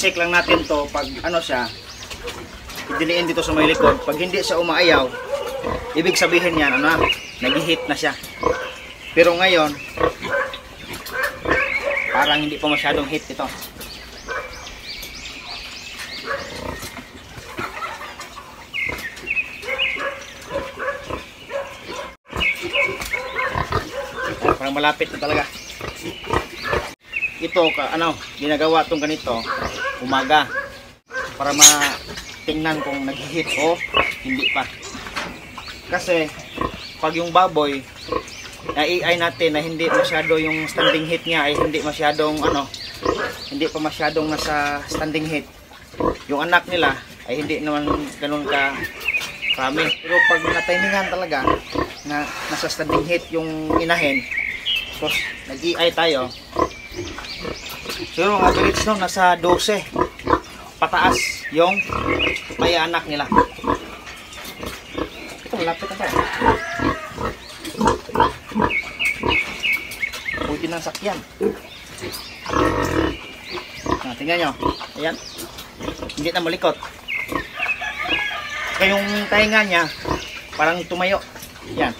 check lang natin to pag ano siya, diniin dito sa may likod. Pag hindi siya umaayaw, ibig sabihin yan, ano, nag-hit na siya. Pero ngayon, parang hindi pa masyadong hit ito. Parang malapit na talaga. Ito, ano, ginagawa itong ganito, umaga. Para matingnan kung nag-hit o hindi pa. Kasi, pag yung baboy, na-AI natin na hindi masyado yung standing hit niya ay hindi masyadong, ano, hindi pa masyadong nasa standing hit. Yung anak nila ay hindi naman ganun ka rami. Pero pag natimingan talaga na nasa standing hit yung inahin, tapos nag-EI tayo, siguro ang average no, nasa 12 pataas yung may anak nila. Ito, malapit na tayo. Pwede ng sakyan. Tingnan nyo, ayan, hindi na malikot. Kaya yung tainga niya parang tumayo. Yan.